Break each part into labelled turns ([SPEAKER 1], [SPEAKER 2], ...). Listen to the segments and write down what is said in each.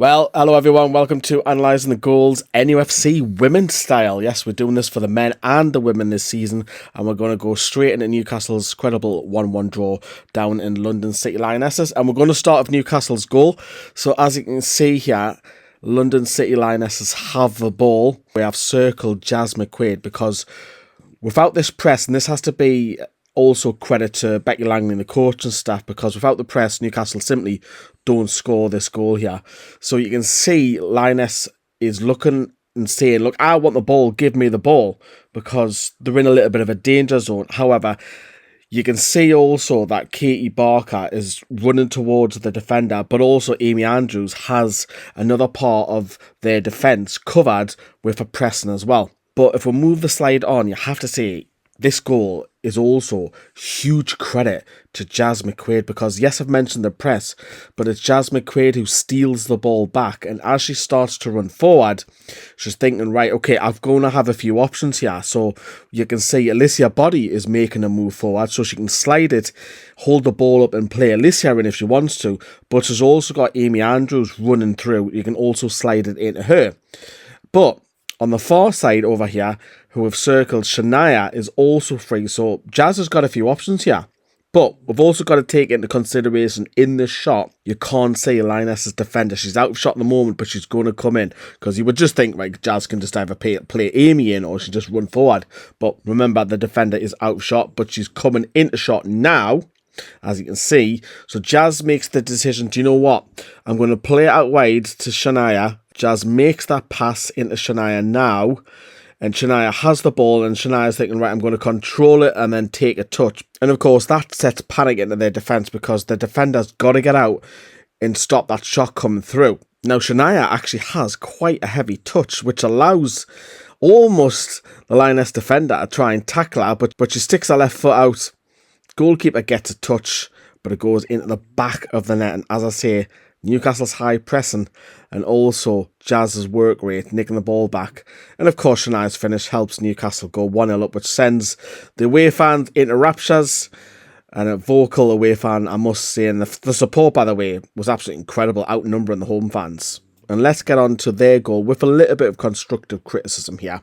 [SPEAKER 1] Well, hello everyone, welcome to Analysing the Goals NUFC Women's Style. Yes, we're doing this for the men and the women this season, and we're going to go straight into Newcastle's credible 1-1 draw down in London City Lionesses, and we're going to start with Newcastle's goal. So as you can see here, London City Lionesses have the ball. We have circled Jazz McQuaid because without this press, and this has to be also credit to Becky Langley and the coaching staff, because without the press, Newcastle simply don't score this goal here. So you can see Lioness is looking and saying, look, I want the ball, give me the ball, because they're in a little bit of a danger zone. However, you can see also that Katie Barker is running towards the defender, but also Amy Andrews has another part of their defence covered with a pressing as well. But if we move the slide on, you have to say this goal is also huge credit to Jazz McQuaid, because yes, I've mentioned the press, but it's Jazz McQuaid who steals the ball back, and as she starts to run forward, she's thinking, right, okay, I'm going to have a few options here. So you can see Alicia Body is making a move forward, so she can slide it, hold the ball up and play Alicia in if she wants to, but she's also got Amy Andrews running through. You can also slide it into her. But on the far side over here, who have circled Shania is also free. So Jazz has got a few options here. But we've also got to take into consideration in this shot, you can't say Lioness's defender. She's out of shot at the moment, but she's going to come in. Because you would just think, like, Jazz can just either play Amy in or she just run forward. But remember, the defender is out of shot, but she's coming into shot now, as you can see. So Jazz makes the decision, do you know what? I'm going to play it out wide to Shania. Jazz makes that pass into Shania now, and Shania has the ball, and Shania's thinking, right, I'm going to control it and then take a touch. And of course, that sets panic into their defence, because the defender's got to get out and stop that shot coming through. Now, Shania actually has quite a heavy touch, which allows almost the Lioness defender to try and tackle her, but she sticks her left foot out. Goalkeeper gets a touch, but it goes into the back of the net. And as I say, Newcastle's high pressing and also Jazz's work rate, nicking the ball back. And of course, Shania's finish helps Newcastle go 1-0 up, which sends the away fans into raptures. And a vocal away fan, I must say. And the support, by the way, was absolutely incredible, outnumbering the home fans. And let's get on to their goal with a little bit of constructive criticism here.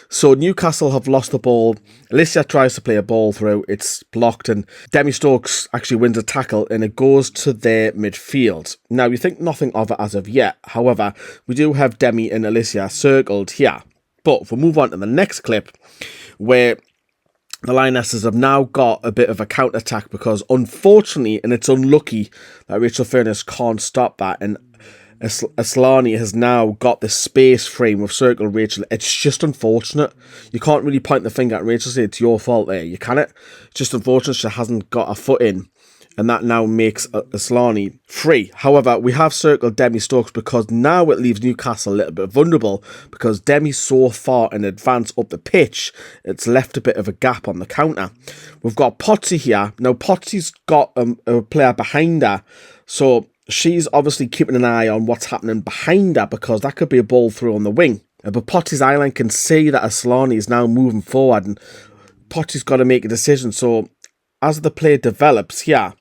[SPEAKER 1] So Newcastle have lost the ball. Alicia tries to play a ball through. It's blocked, and Demi Stokes actually wins a tackle, and it goes to their midfield. Now, you think nothing of it as of yet. However, we do have Demi and Alicia circled here. But if we move on to the next clip, where the Lionesses have now got a bit of a counter-attack, because unfortunately, and it's unlucky that Rachel Furness can't stop that, and Asllani has now got the space frame with circle Rachel. It's just unfortunate. You can't really point the finger at Rachel and say it's your fault there. You can't. It's just unfortunate she hasn't got a foot in, and that now makes Asllani free. However, we have circled Demi Stokes, because now it leaves Newcastle a little bit vulnerable, because Demi's so far in advance up the pitch, it's left a bit of a gap on the counter. We've got Potsy here. Now, Potsy's got a player behind her, so she's obviously keeping an eye on what's happening behind her, because that could be a ball through on the wing. But Potsy's eyeline can see that Asllani is now moving forward, and Potsy's got to make a decision. So as the play develops here,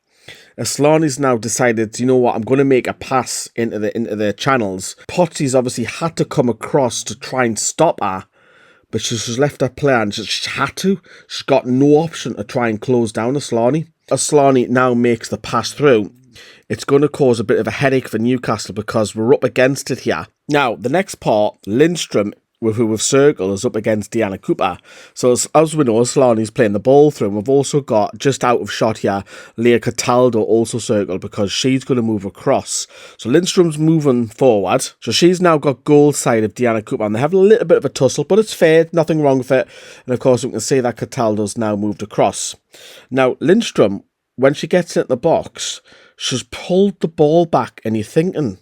[SPEAKER 1] Asllani's now decided, you know what, I'm going to make a pass into the channels. Potsy's obviously had to come across to try and stop her, but she's left her player, and she had to. She's got no option to try and close down Asllani. Asllani now makes the pass through. It's going to cause a bit of a headache for Newcastle, because we're up against it here. Now, the next part, Lindstrom, who we've circled, is up against Deanna Cooper. So as we know, Asllani's playing the ball through. And we've also got, just out of shot here, Leah Cataldo also circled, because she's going to move across. So Lindstrom's moving forward. So she's now got goal side of Deanna Cooper, and they have a little bit of a tussle, but it's fair, nothing wrong with it. And of course, we can see that Cataldo's now moved across. Now, Lindstrom, when she gets into the box, she's pulled the ball back, and you're thinking,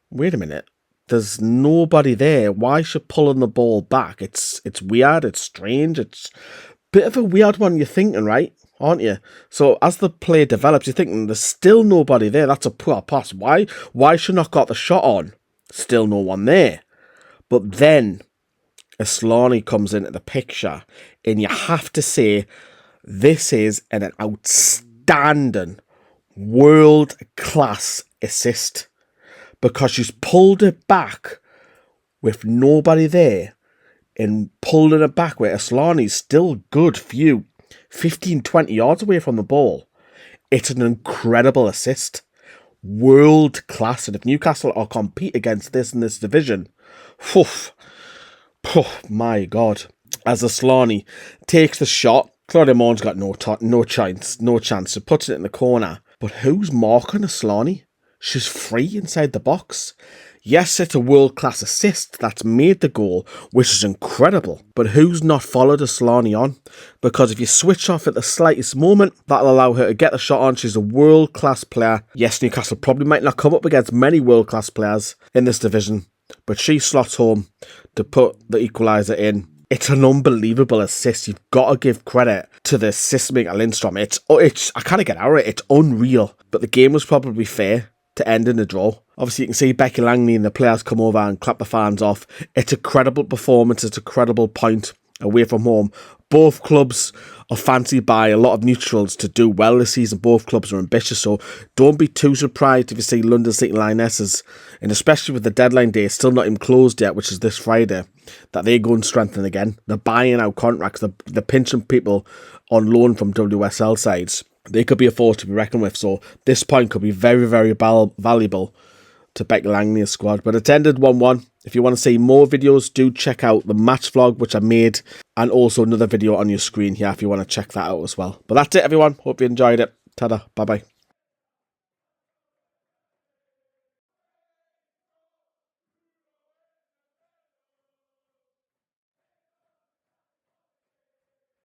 [SPEAKER 1] wait a minute, there's nobody there. Why is she pulling the ball back? It's weird, it's strange, it's a bit of a weird one, you're thinking, right? Aren't you? So as the play develops, you're thinking, there's still nobody there. That's a poor pass. Why she not got the shot on? Still no one there. But then Asllani comes into the picture, and you have to say, this is an outstanding world-class assist, because she's pulled it back with nobody there and pulling it back where Asllani's still good few 15, 20 yards away from the ball. It's an incredible assist. World class. And if Newcastle are compete against this in this division, my God. As Asllani takes the shot, Claudia Maughan's got no chance. She puts it in the corner. But who's marking Asllani? She's free inside the box. Yes, it's a world-class assist that's made the goal, which is incredible. But who's not followed Asllani on? Because if you switch off at the slightest moment, that'll allow her to get the shot on. She's a world-class player. Yes, Newcastle probably might not come up against many world-class players in this division, but she slots home to put the equaliser in. It's an unbelievable assist. You've got to give credit to the assist maker Lindstrom. It's I can't get out of it. It's unreal. But the game was probably fair to end in a draw. Obviously, you can see Becky Langley and the players come over and clap the fans off. It's a credible performance. It's a credible point away from home. Both clubs are fancied by a lot of neutrals to do well this season. Both clubs are ambitious, so don't be too surprised if you see London City Lionesses, and especially with the deadline day still not even closed yet, which is this Friday, that they go and strengthen again. They're buying out contracts. They're pinching people on loan from WSL sides. They could be a force to be reckoned with, so this point could be very, very valuable to Becky Langley's squad. But it's ended 1-1. If you want to see more videos, do check out the match vlog, which I made, and also another video on your screen here if you want to check that out as well. But that's it, everyone. Hope you enjoyed it. Ta-da. Bye-bye.